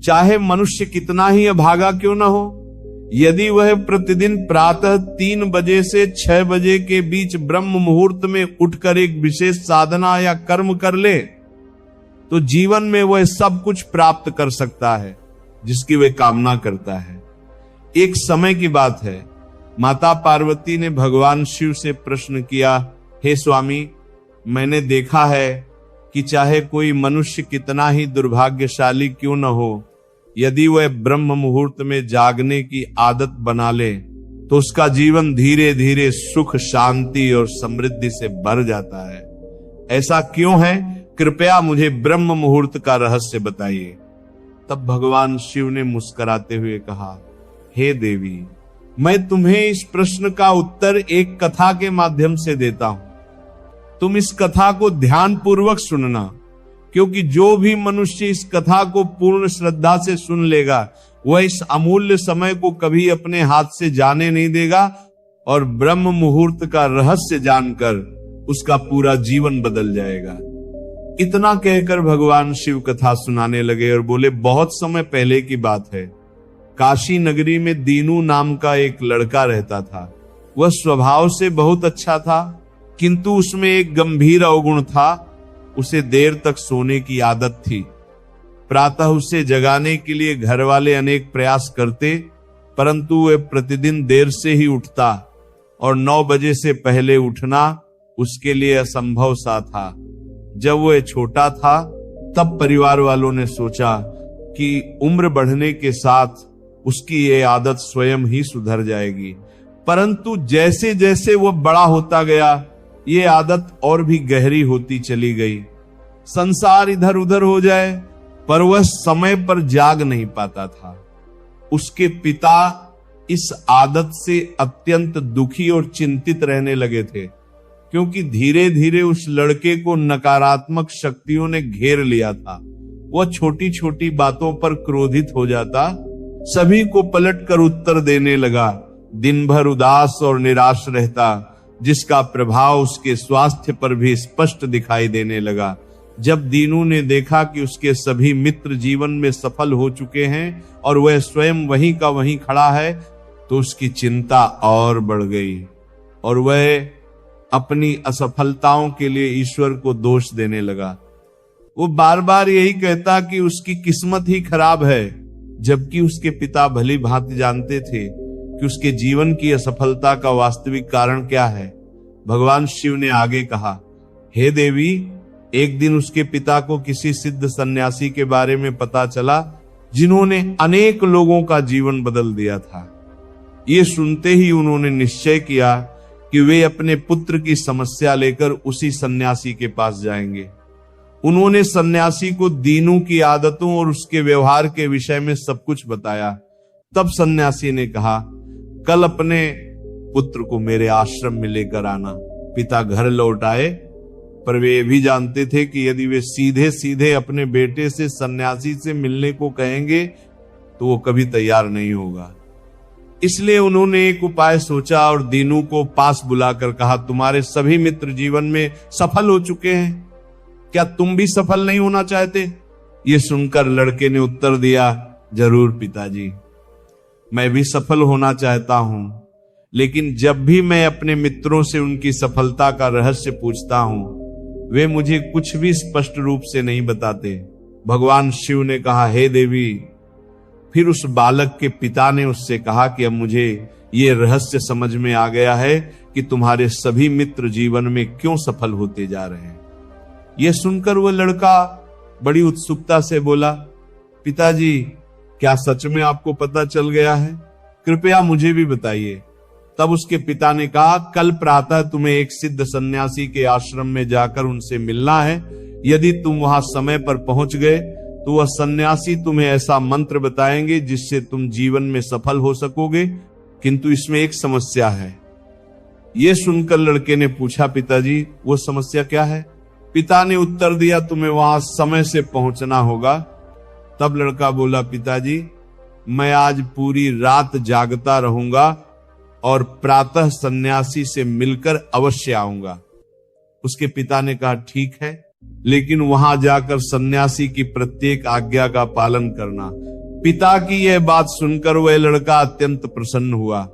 चाहे मनुष्य कितना ही अभागा क्यों न हो, यदि वह प्रतिदिन प्रातः 3 बजे से 6 बजे के बीच ब्रह्म मुहूर्त में उठकर एक विशेष साधना या कर्म कर ले तो जीवन में वह सब कुछ प्राप्त कर सकता है जिसकी वह कामना करता है। एक समय की बात है, माता पार्वती ने भगवान शिव से प्रश्न किया, हे स्वामी, मैंने देखा है कि चाहे कोई मनुष्य कितना ही दुर्भाग्यशाली क्यों न हो, यदि वह ब्रह्म मुहूर्त में जागने की आदत बना ले तो उसका जीवन धीरे धीरे सुख, शांति और समृद्धि से भर जाता है। ऐसा क्यों है? कृपया मुझे ब्रह्म मुहूर्त का रहस्य बताइए। तब भगवान शिव ने मुस्कुराते हुए कहा, हे देवी, मैं तुम्हें इस प्रश्न का उत्तर एक कथा के माध्यम से देता हूं। तुम इस कथा को ध्यान पूर्वक सुनना, क्योंकि जो भी मनुष्य इस कथा को पूर्ण श्रद्धा से सुन लेगा वह इस अमूल्य समय को कभी अपने हाथ से जाने नहीं देगा और ब्रह्म मुहूर्त का रहस्य जानकर उसका पूरा जीवन बदल जाएगा। इतना कहकर भगवान शिव कथा सुनाने लगे और बोले, बहुत समय पहले की बात है। काशी नगरी में दीनू नाम का एक लड़का रहता था। वह स्वभाव से बहुत अच्छा था, किंतु उसमें एक गंभीर अवगुण था। उसे देर तक सोने की आदत थी। प्रातः उसे जगाने के लिए घर वाले अनेक प्रयास करते, परंतु वह प्रतिदिन देर से ही उठता और 9 बजे से पहले उठना उसके लिए असंभव सा था। जब वह छोटा था तब परिवार वालों ने सोचा कि उम्र बढ़ने के साथ उसकी ये आदत स्वयं ही सुधर जाएगी, परंतु जैसे जैसे वह बड़ा होता गया ये आदत और भी गहरी होती चली गई। संसार इधर उधर हो जाए पर वह समय पर जाग नहीं पाता था। उसके पिता इस आदत से अत्यंत दुखी और चिंतित रहने लगे थे, क्योंकि धीरे धीरे उस लड़के को नकारात्मक शक्तियों ने घेर लिया था। वह छोटी छोटी बातों पर क्रोधित हो जाता, सभी को पलटकर उत्तर देने लगा, दिन भर उदास और निराश रहता, जिसका प्रभाव उसके स्वास्थ्य पर भी स्पष्ट दिखाई देने लगा। जब दीनू ने देखा कि उसके सभी मित्र जीवन में सफल हो चुके हैं और वह स्वयं वहीं का वहीं खड़ा है, तो उसकी चिंता और बढ़ गई और वह अपनी असफलताओं के लिए ईश्वर को दोष देने लगा। वो बार बार यही कहता कि उसकी किस्मत ही खराब है, जबकि उसके पिता भली भांति जानते थे कि उसके जीवन की असफलता का वास्तविक कारण क्या है। भगवान शिव ने आगे कहा, हे देवी, एक दिन उसके पिता को किसी सिद्ध सन्यासी के बारे में पता चला जिन्होंने अनेक लोगों का जीवन बदल दिया था। ये सुनते ही उन्होंने निश्चय किया कि वे अपने पुत्र की समस्या लेकर उसी सन्यासी के पास जाएंगे। उन्होंने सन्यासी को दीनू की आदतों और उसके व्यवहार के विषय में सब कुछ बताया। तब सन्यासी ने कहा, कल अपने पुत्र को मेरे आश्रम में लेकर आना। पिता घर लौट आए, पर वे भी जानते थे कि यदि वे सीधे सीधे अपने बेटे से सन्यासी से मिलने को कहेंगे तो वो कभी तैयार नहीं होगा। इसलिए उन्होंने एक उपाय सोचा और दीनू को पास बुलाकर कहा, तुम्हारे सभी मित्र जीवन में सफल हो चुके हैं, क्या तुम भी सफल नहीं होना चाहते? ये सुनकर लड़के ने उत्तर दिया, जरूर पिताजी, मैं भी सफल होना चाहता हूं, लेकिन जब भी मैं अपने मित्रों से उनकी सफलता का रहस्य पूछता हूं वे मुझे कुछ भी स्पष्ट रूप से नहीं बताते। भगवान शिव ने कहा, हे देवी, फिर उस बालक के पिता ने उससे कहा कि अब मुझे ये रहस्य समझ में आ गया है कि तुम्हारे सभी मित्र जीवन में क्यों सफल होते जा रहे हैं। यह सुनकर वह लड़का बड़ी उत्सुकता से बोला, पिताजी, क्या सच में आपको पता चल गया है? कृपया मुझे भी बताइए। तब उसके पिता ने कहा, कल प्रातः तुम्हें एक सिद्ध सन्यासी के आश्रम में जाकर उनसे मिलना है। यदि तुम वहां समय पर पहुंच गए तो वह सन्यासी तुम्हें ऐसा मंत्र बताएंगे जिससे तुम जीवन में सफल हो सकोगे, किंतु इसमें एक समस्या है। यह सुनकर लड़के ने पूछा, पिताजी, वो समस्या क्या है? पिता ने उत्तर दिया, तुम्हें वहां समय से पहुंचना होगा। तब लड़का बोला, पिताजी, मैं आज पूरी रात जागता रहूंगा और प्रातः सन्यासी से मिलकर अवश्य आऊंगा। उसके पिता ने कहा, ठीक है, लेकिन वहां जाकर सन्यासी की प्रत्येक आज्ञा का पालन करना। पिता की यह बात सुनकर वह लड़का अत्यंत प्रसन्न हुआ।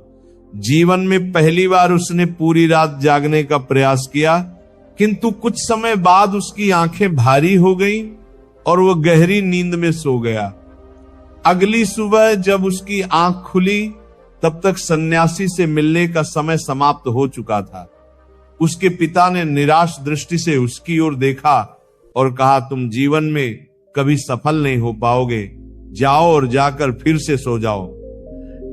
जीवन में पहली बार उसने पूरी रात जागने का प्रयास किया, किंतु कुछ समय बाद उसकी आंखें भारी हो गईं और वह गहरी नींद में सो गया। अगली सुबह जब उसकी आंख खुली तब तक सन्यासी से मिलने का समय समाप्त हो चुका था। उसके पिता ने निराश दृष्टि से उसकी ओर देखा और कहा, तुम जीवन में कभी सफल नहीं हो पाओगे, जाओ और जाकर फिर से सो जाओ।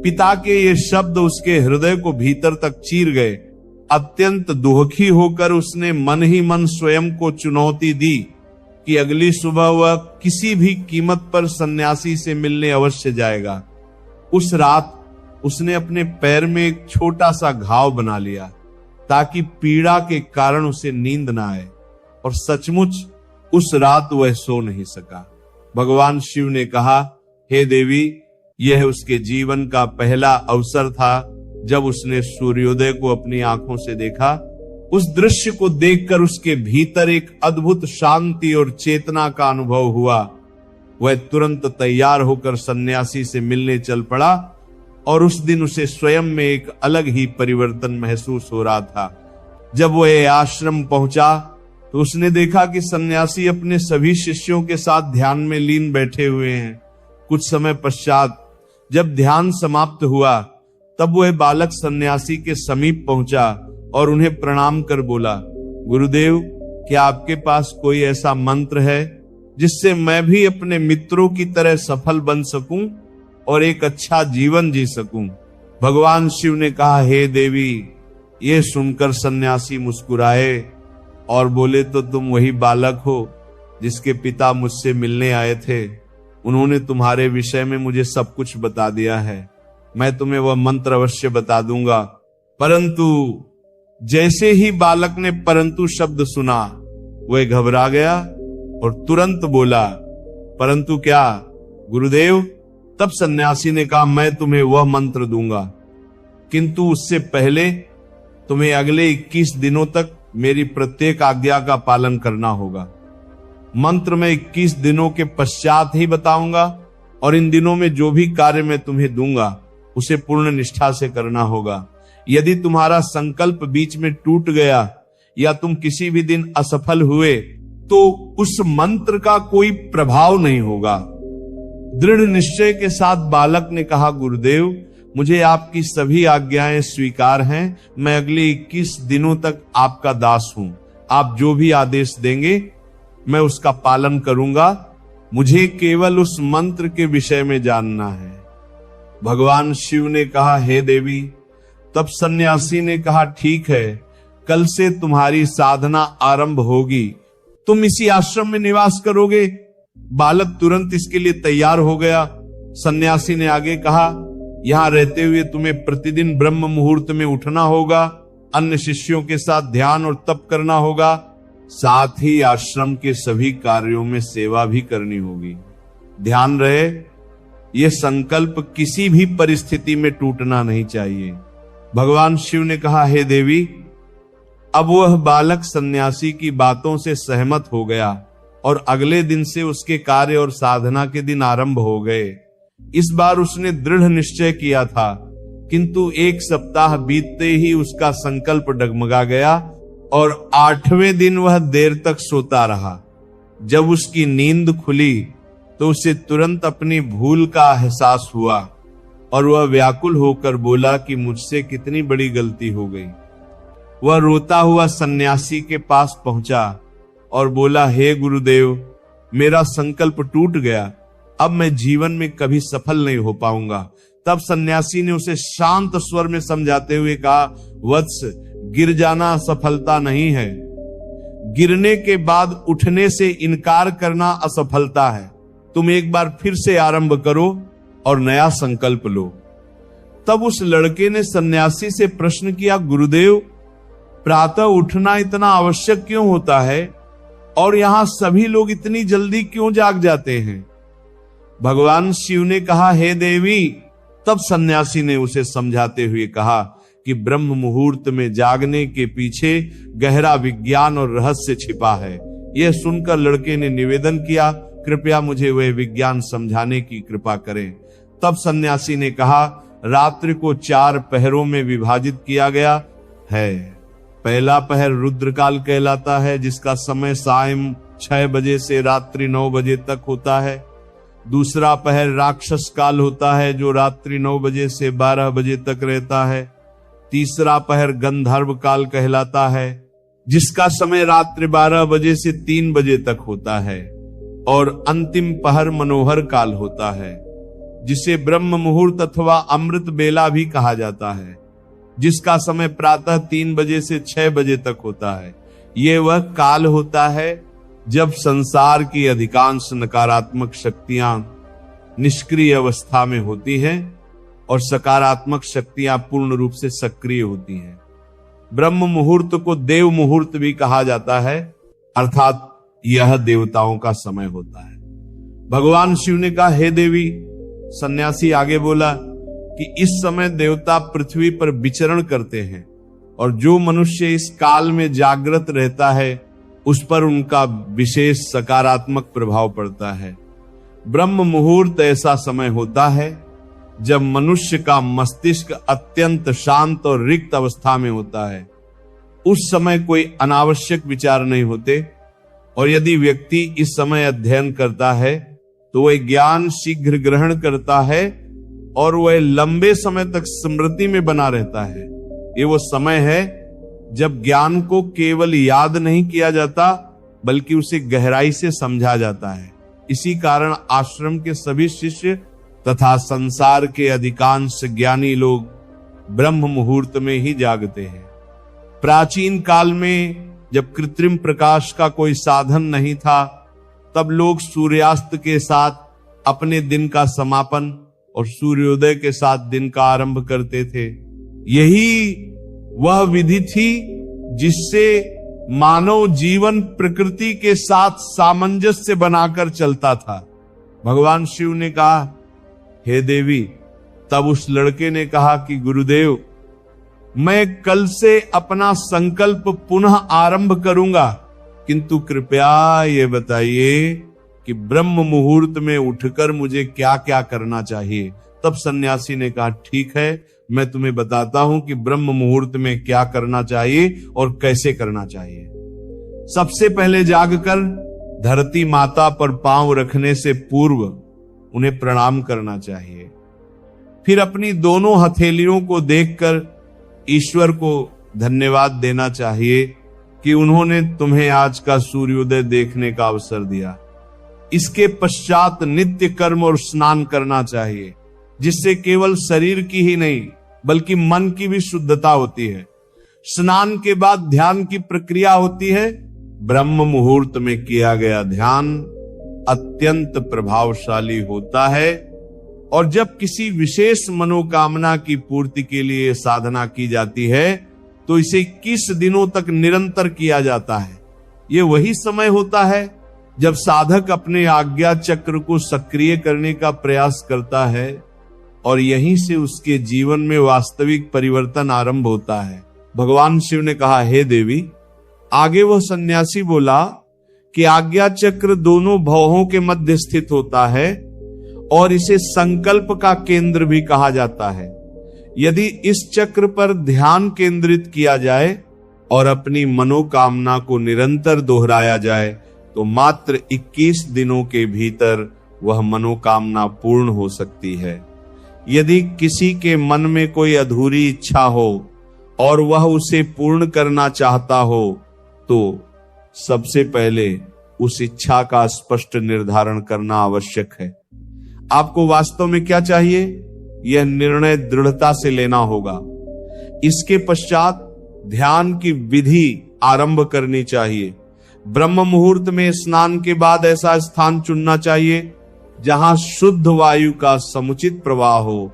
पिता के ये शब्द उसके हृदय को भीतर तक चीर गए। अत्यंत दुखी होकर उसने मन ही मन स्वयं को चुनौती दी कि अगली सुबह वह किसी भी कीमत पर सन्यासी से मिलने अवश्य जाएगा। उस रात उसने अपने पैर में एक छोटा सा घाव बना लिया ताकि पीड़ा के कारण उसे नींद न आए, और सचमुच उस रात वह सो नहीं सका। भगवान शिव ने कहा, हे देवी, यह उसके जीवन का पहला अवसर था जब उसने सूर्योदय को अपनी आंखों से देखा। उस दृश्य को देखकर उसके भीतर एक अद्भुत शांति और चेतना का अनुभव हुआ। वह तुरंत तैयार होकर सन्यासी से मिलने चल पड़ा और उस दिन उसे स्वयं में एक अलग ही परिवर्तन महसूस हो रहा था। जब वह आश्रम पहुंचा तो उसने देखा कि सन्यासी अपने सभी शिष्यों के साथ ध्यान में लीन बैठे हुए हैं। कुछ समय पश्चात जब ध्यान समाप्त हुआ तब वह बालक सन्यासी के समीप पहुंचा और उन्हें प्रणाम कर बोला, गुरुदेव, क्या आपके पास कोई ऐसा मंत्र है जिससे मैं भी अपने मित्रों की तरह सफल बन सकूं और एक अच्छा जीवन जी सकूं? भगवान शिव ने कहा, हे देवी, ये सुनकर सन्यासी मुस्कुराए और बोले, तो तुम वही बालक हो जिसके पिता मुझसे मिलने आए थे। उन्होंने तुम्हारे विषय में मुझे सब कुछ बता दिया है। मैं तुम्हें वह मंत्र अवश्य बता दूंगा। परंतु जैसे ही बालक ने परंतु शब्द सुना, वह घबरा गया और तुरंत बोला, परंतु क्या गुरुदेव? तब सन्यासी ने कहा, मैं तुम्हें वह मंत्र दूंगा, किंतु उससे पहले तुम्हें अगले 21 दिनों तक मेरी प्रत्येक आज्ञा का पालन करना होगा। मंत्र मैं 21 दिनों के पश्चात ही बताऊंगा और इन दिनों में जो भी कार्य मैं तुम्हें दूंगा उसे पूर्ण निष्ठा से करना होगा। यदि तुम्हारा संकल्प बीच में टूट गया या तुम किसी भी दिन असफल हुए तो उस मंत्र का कोई प्रभाव नहीं होगा। दृढ़ निश्चय के साथ बालक ने कहा, गुरुदेव, मुझे आपकी सभी आज्ञाएं स्वीकार हैं। मैं अगले 21 दिनों तक आपका दास हूं। आप जो भी आदेश देंगे मैं उसका पालन करूंगा। मुझे केवल उस मंत्र के विषय में जानना है। भगवान शिव ने कहा, हे देवी। तब सन्यासी ने कहा, ठीक है, कल से तुम्हारी साधना आरंभ होगी। तुम इसी आश्रम में निवास करोगे? बालक तुरंत इसके लिए तैयार हो गया। सन्यासी ने आगे कहा, यहां रहते हुए तुम्हें प्रतिदिन ब्रह्म मुहूर्त में उठना होगा, अन्य शिष्यों के साथ ध्यान और तप करना होगा, साथ ही आश्रम के सभी कार्यों में सेवा भी करनी होगी। ध्यान रहे, यह संकल्प किसी भी परिस्थिति में टूटना नहीं चाहिए। भगवान शिव ने कहा, हे देवी। अब वह बालक सन्यासी की बातों से सहमत हो गया और अगले दिन से उसके कार्य और साधना के दिन आरंभ हो गए। इस बार उसने दृढ़ निश्चय किया था, किंतु 1 सप्ताह बीतते ही उसका संकल्प डगमगा गया और 8वें दिन वह देर तक सोता रहा। जब उसकी नींद खुली तो उसे तुरंत अपनी भूल का एहसास हुआ और वह व्याकुल होकर बोला कि मुझसे कितनी बड़ी गलती हो गई। वह रोता हुआ सन्यासी के पास पहुंचा और बोला, हे गुरुदेव, मेरा संकल्प टूट गया। अब मैं जीवन में कभी सफल नहीं हो पाऊंगा। तब सन्यासी ने उसे शांत स्वर में समझाते हुए कहा, वत्स, गिर जाना सफलता नहीं है। गिरने के बाद उठने से इनकार करना असफलता है। तुम एक बार फिर से आरंभ करो और नया संकल्प लो। तब उस लड़के ने सन्यासी से प्रश्न किया, गुरुदेव, प्रातः उठना इतना आवश्यक क्यों होता है और यहां सभी लोग इतनी जल्दी क्यों जाग जाते हैं? भगवान शिव ने कहा, हे देवी। तब सन्यासी ने उसे समझाते हुए कहा कि ब्रह्म मुहूर्त में जागने के पीछे गहरा विज्ञान और रहस्य छिपा है। यह सुनकर लड़के ने निवेदन किया, कृपया मुझे वह विज्ञान समझाने की कृपा करें। तब सन्यासी ने कहा, रात्रि को 4 पहरों में विभाजित किया गया है। पहला पहर रुद्रकाल कहलाता है, जिसका समय सायं 6 बजे से रात्रि 9 बजे तक होता है। दूसरा पहर राक्षस काल होता है, जो रात्रि 9 बजे से 12 बजे तक रहता है। तीसरा पहर गंधर्व काल कहलाता है, जिसका समय रात्रि 12 बजे से 3 बजे तक होता है। और अंतिम पहर मनोहर काल होता है, जिसे ब्रह्म मुहूर्त अथवा अमृत बेला भी कहा जाता है, जिसका समय प्रातः 3 बजे से 6 बजे तक होता है। ये वह काल होता है जब संसार की अधिकांश नकारात्मक शक्तियां निष्क्रिय अवस्था में होती हैं और सकारात्मक शक्तियां पूर्ण रूप से सक्रिय होती हैं। ब्रह्म मुहूर्त को देव मुहूर्त भी कहा जाता है, अर्थात यह देवताओं का समय होता है। भगवान शिव ने कहा, हे देवी। सन्यासी आगे बोला कि इस समय देवता पृथ्वी पर विचरण करते हैं और जो मनुष्य इस काल में जागृत रहता है उस पर उनका विशेष सकारात्मक प्रभाव पड़ता है। ब्रह्म मुहूर्त ऐसा समय होता है जब मनुष्य का मस्तिष्क अत्यंत शांत और रिक्त अवस्था में होता है। उस समय कोई अनावश्यक विचार नहीं होते और यदि व्यक्ति इस समय अध्ययन करता है तो वह ज्ञान शीघ्र ग्रहण करता है और वह लंबे समय तक स्मृति में बना रहता है। ये वो समय है जब ज्ञान को केवल याद नहीं किया जाता बल्कि उसे गहराई से समझा जाता है। इसी कारण आश्रम के सभी शिष्य तथा संसार के अधिकांश ज्ञानी लोग ब्रह्म मुहूर्त में ही जागते हैं। प्राचीन काल में जब कृत्रिम प्रकाश का कोई साधन नहीं था, तब लोग सूर्यास्त के साथ अपने दिन का समापन और सूर्योदय के साथ दिन का आरंभ करते थे। यही वह विधि थी जिससे मानव जीवन प्रकृति के साथ सामंजस्य बनाकर चलता था। भगवान शिव ने कहा, हे देवी। तब उस लड़के ने कहा कि गुरुदेव, मैं कल से अपना संकल्प पुनः आरंभ करूंगा, किंतु कृपया ये बताइए कि ब्रह्म मुहूर्त में उठकर मुझे क्या क्या करना चाहिए। तब सन्यासी ने कहा, ठीक है, मैं तुम्हें बताता हूं कि ब्रह्म मुहूर्त में क्या करना चाहिए और कैसे करना चाहिए। सबसे पहले जागकर धरती माता पर पांव रखने से पूर्व उन्हें प्रणाम करना चाहिए। फिर अपनी दोनों हथेलियों को देखकर ईश्वर को धन्यवाद देना चाहिए कि उन्होंने तुम्हें आज का सूर्योदय देखने का अवसर दिया। इसके पश्चात नित्य कर्म और स्नान करना चाहिए, जिससे केवल शरीर की ही नहीं बल्कि मन की भी शुद्धता होती है। स्नान के बाद ध्यान की प्रक्रिया होती है। ब्रह्म मुहूर्त में किया गया ध्यान अत्यंत प्रभावशाली होता है और जब किसी विशेष मनोकामना की पूर्ति के लिए साधना की जाती है तो इसे 21 दिनों तक निरंतर किया जाता है। ये वही समय होता है जब साधक अपने आज्ञा चक्र को सक्रिय करने का प्रयास करता है और यहीं से उसके जीवन में वास्तविक परिवर्तन आरंभ होता है। भगवान शिव ने कहा, हे देवी। आगे वह सन्यासी बोला कि आज्ञा चक्र दोनों भवों के मध्य स्थित होता है और इसे संकल्प का केंद्र भी कहा जाता है। यदि इस चक्र पर ध्यान केंद्रित किया जाए और अपनी मनोकामना को निरंतर दोहराया जाए तो मात्र 21 दिनों के भीतर वह मनोकामना पूर्ण हो सकती है। यदि किसी के मन में कोई अधूरी इच्छा हो और वह उसे पूर्ण करना चाहता हो तो सबसे पहले उस इच्छा का स्पष्ट निर्धारण करना आवश्यक है। आपको वास्तव में क्या चाहिए, यह निर्णय दृढ़ता से लेना होगा। इसके पश्चात ध्यान की विधि आरंभ करनी चाहिए। ब्रह्म मुहूर्त में स्नान के बाद ऐसा स्थान चुनना चाहिए जहां शुद्ध वायु का समुचित प्रवाह हो,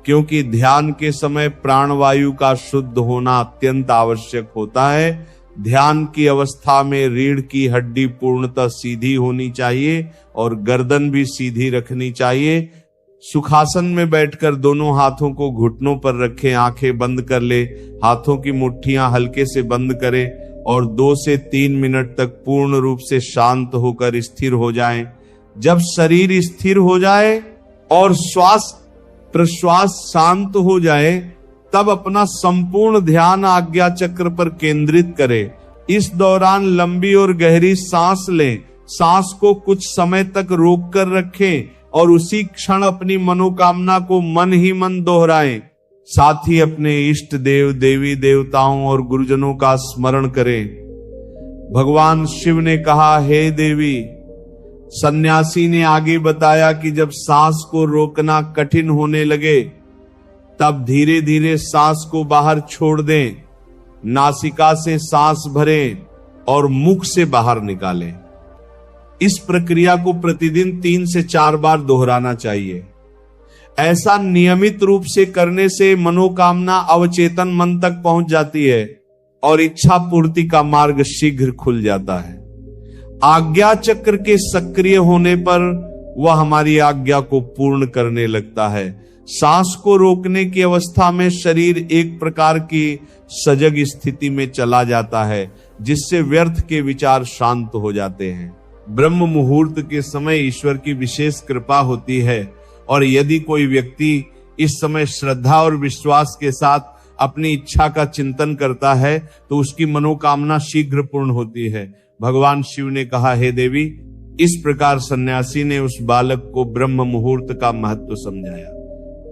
क्योंकि ध्यान के समय प्राणवायु का शुद्ध होना अत्यंत आवश्यक होता है। ध्यान की अवस्था में रीढ़ की हड्डी पूर्णतः सीधी होनी चाहिए और गर्दन भी सीधी रखनी चाहिए। सुखासन में बैठकर दोनों हाथों को घुटनों पर रखें, आंखें बंद कर ले, हाथों की मुट्ठियां हल्के से बंद करें और 2 से 3 मिनट तक पूर्ण रूप से शांत होकर स्थिर हो जाएं। जब शरीर स्थिर हो जाए और श्वास प्रश्वास शांत हो जाए, तब अपना संपूर्ण ध्यान आज्ञा चक्र पर केंद्रित करें। इस दौरान लंबी और गहरी सांस लें। सांस को कुछ समय तक रोक कर रखें और उसी क्षण अपनी मनोकामना को मन ही मन दोहराएं। साथ ही अपने इष्ट देव, देवी देवताओं और गुरुजनों का स्मरण करें। भगवान शिव ने कहा, हे देवी। सन्यासी ने आगे बताया कि जब सांस को रोकना कठिन होने लगे, तब धीरे धीरे सांस को बाहर छोड़ दें। नासिका से सांस भरें और मुख से बाहर निकालें। इस प्रक्रिया को प्रतिदिन 3 से 4 बार दोहराना चाहिए। ऐसा नियमित रूप से करने से मनोकामना अवचेतन मन तक पहुंच जाती है और इच्छा पूर्ति का मार्ग शीघ्र खुल जाता है। आज्ञा चक्र के सक्रिय होने पर वह हमारी आज्ञा को पूर्ण करने लगता है। सांस को रोकने की अवस्था में शरीर एक प्रकार की सजग स्थिति में चला जाता है, जिससे व्यर्थ के विचार शांत हो जाते हैं। ब्रह्म मुहूर्त के समय ईश्वर की विशेष कृपा होती है और यदि कोई व्यक्ति इस समय श्रद्धा और विश्वास के साथ अपनी इच्छा का चिंतन करता है तो उसकी मनोकामना शीघ्र पूर्ण होती है। भगवान शिव ने कहा, हे देवी। इस प्रकार सन्यासी ने उस बालक को ब्रह्म मुहूर्त का महत्व समझाया।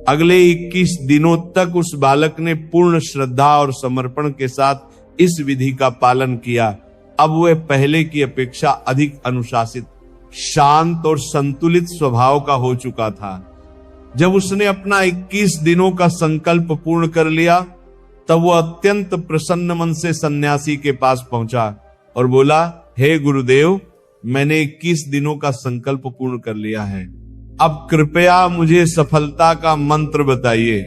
अगले 21 दिनों तक उस बालक ने पूर्ण श्रद्धा और समर्पण के साथ इस विधि का पालन किया। अब वह पहले की अपेक्षा अधिक अनुशासित, शांत और संतुलित स्वभाव का हो चुका था। जब उसने अपना 21 दिनों का संकल्प पूर्ण कर लिया, तब वह अत्यंत प्रसन्न मन से सन्यासी के पास पहुंचा और बोला, हे गुरुदेव, मैंने 21 दिनों का संकल्प पूर्ण कर लिया है। अब कृपया मुझे सफलता का मंत्र बताइए।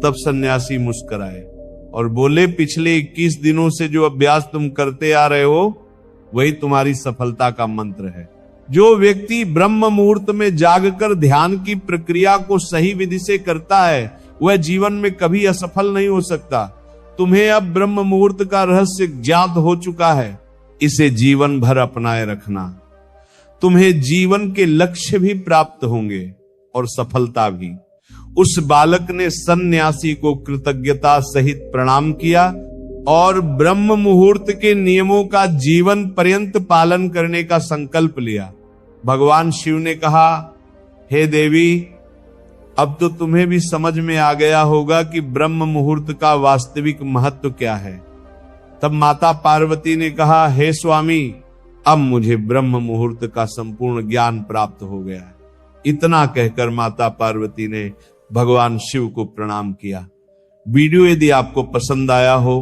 तब सन्यासी मुस्कुराए और बोले, पिछले 21 दिनों से जो अभ्यास तुम करते आ रहे हो, वही तुम्हारी सफलता का मंत्र है। जो व्यक्ति ब्रह्म मुहूर्त में जागकर ध्यान की प्रक्रिया को सही विधि से करता है, वह जीवन में कभी असफल नहीं हो सकता। तुम्हें अब ब्रह्म मुहूर्त का रहस्य ज्ञात हो चुका है। इसे जीवन भर अपनाए रखना। तुम्हें जीवन के लक्ष्य भी प्राप्त होंगे और सफलता भी। उस बालक ने सन्यासी को कृतज्ञता सहित प्रणाम किया और ब्रह्म मुहूर्त के नियमों का जीवन पर्यंत पालन करने का संकल्प लिया। भगवान शिव ने कहा, हे देवी, अब तो तुम्हें भी समझ में आ गया होगा कि ब्रह्म मुहूर्त का वास्तविक महत्व क्या है। तब माता पार्वती ने कहा, हे स्वामी, अब मुझे ब्रह्म मुहूर्त का संपूर्ण ज्ञान प्राप्त हो गया है। इतना कहकर माता पार्वती ने भगवान शिव को प्रणाम किया। वीडियो यदि आपको पसंद आया हो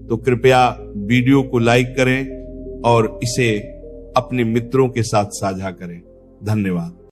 तो कृपया वीडियो को लाइक करें और इसे अपने मित्रों के साथ साझा करें। धन्यवाद।